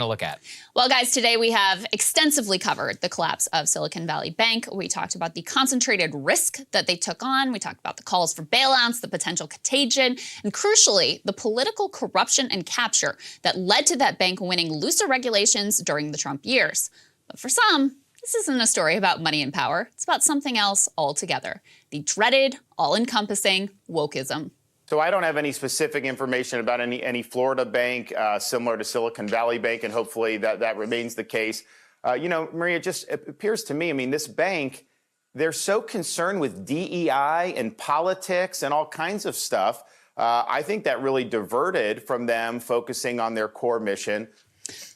to look at? Well, guys, today we have extensively covered the collapse of Silicon Valley Bank. We talked about the concentrated risk that they took on. We talked about the calls for bailouts, the potential contagion, and crucially, the political corruption and capture that led to that bank winning looser regulations during the Trump years. But for some, this isn't a story about money and power. It's about something else altogether. The dreaded, all-encompassing wokeism. So I don't have any specific information about any Florida bank similar to Silicon Valley Bank, and hopefully that remains the case. Maria, it just appears to me, I mean, this bank, they're so concerned with DEI and politics and all kinds of stuff. I think that really diverted from them focusing on their core mission.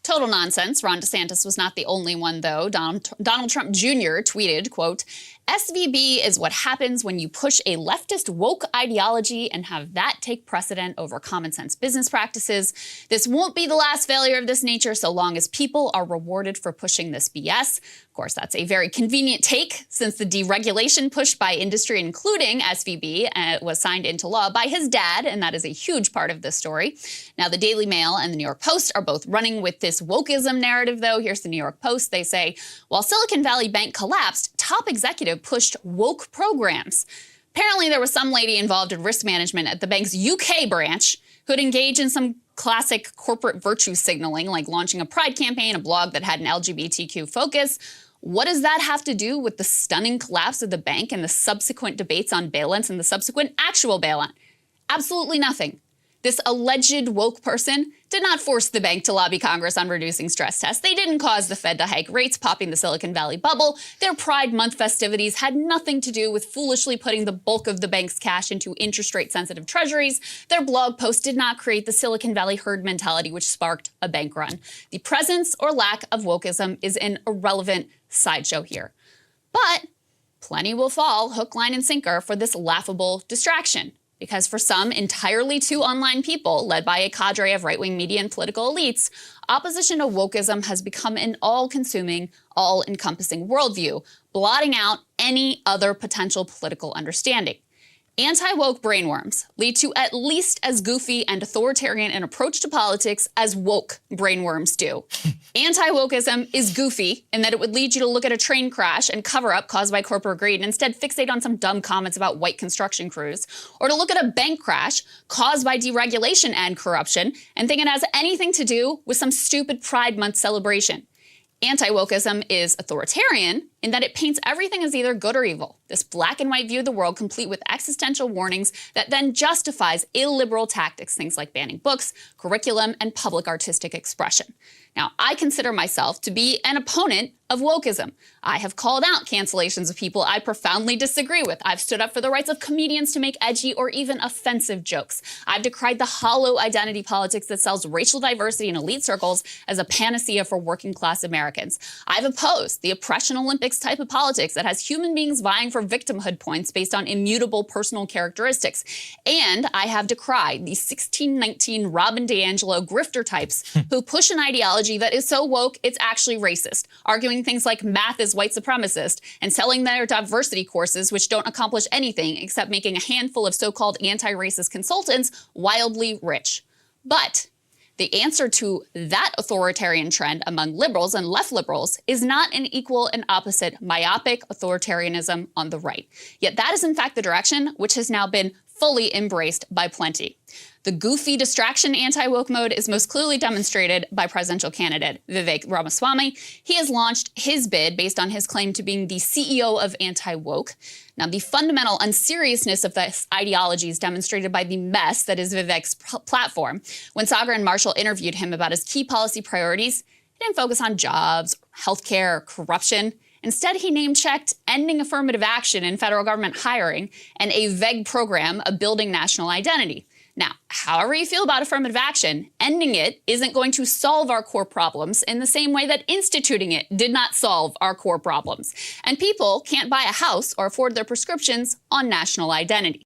Total nonsense. Ron DeSantis was not the only one, though. Donald Trump Jr. tweeted, quote, "SVB is what happens when you push a leftist woke ideology and have that take precedent over common sense business practices. This won't be the last failure of this nature so long as people are rewarded for pushing this BS." Of course, that's a very convenient take since the deregulation pushed by industry, including SVB, was signed into law by his dad, and that is a huge part of this story. Now, the Daily Mail and the New York Post are both running with this wokeism narrative, though. Here's the New York Post. They say, while Silicon Valley Bank collapsed, top executive pushed woke programs. Apparently, there was some lady involved in risk management at the bank's UK branch who'd engage in some classic corporate virtue signaling, like launching a pride campaign, a blog that had an LGBTQ focus. What does that have to do with the stunning collapse of the bank and the subsequent debates on bailouts and the subsequent actual bailout? Absolutely nothing. This alleged woke person did not force the bank to lobby Congress on reducing stress tests. They didn't cause the Fed to hike rates, popping the Silicon Valley bubble. Their Pride Month festivities had nothing to do with foolishly putting the bulk of the bank's cash into interest rate sensitive treasuries. Their blog post did not create the Silicon Valley herd mentality, which sparked a bank run. The presence or lack of wokeism is an irrelevant sideshow here. But plenty will fall hook, line, and sinker for this laughable distraction. Because for some entirely too online people, led by a cadre of right-wing media and political elites, opposition to wokeism has become an all-consuming, all-encompassing worldview, blotting out any other potential political understanding. Anti-woke brainworms lead to at least as goofy and authoritarian an approach to politics as woke brainworms do. Anti-wokeism is goofy in that it would lead you to look at a train crash and cover-up caused by corporate greed and instead fixate on some dumb comments about white construction crews, or to look at a bank crash caused by deregulation and corruption and think it has anything to do with some stupid Pride Month celebration. Anti-wokeism is authoritarian in that it paints everything as either good or evil. This black and white view of the world, complete with existential warnings that then justifies illiberal tactics, things like banning books, curriculum, and public artistic expression. Now, I consider myself to be an opponent of wokeism. I have called out cancellations of people I profoundly disagree with. I've stood up for the rights of comedians to make edgy or even offensive jokes. I've decried the hollow identity politics that sells racial diversity in elite circles as a panacea for working class Americans. I've opposed the oppression Olympics type of politics that has human beings vying for victimhood points based on immutable personal characteristics. And I have decried the 1619 Robin DiAngelo grifter types who push an ideology that is so woke it's actually racist, arguing things like math is white supremacist and selling their diversity courses which don't accomplish anything except making a handful of so-called anti-racist consultants wildly rich. But the answer to that authoritarian trend among liberals and left liberals is not an equal and opposite myopic authoritarianism on the right. Yet that is in fact the direction which has now been fully embraced by plenty. The goofy distraction anti-woke mode is most clearly demonstrated by presidential candidate Vivek Ramaswamy. He has launched his bid based on his claim to being the CEO of anti-woke. Now, the fundamental unseriousness of this ideology is demonstrated by the mess that is Vivek's platform. When Sagar and Marshall interviewed him about his key policy priorities, he didn't focus on jobs, healthcare, or corruption. Instead, he name-checked ending affirmative action in federal government hiring and a vague program of building national identity. Now, however you feel about affirmative action, ending it isn't going to solve our core problems in the same way that instituting it did not solve our core problems. And people can't buy a house or afford their prescriptions on national identity.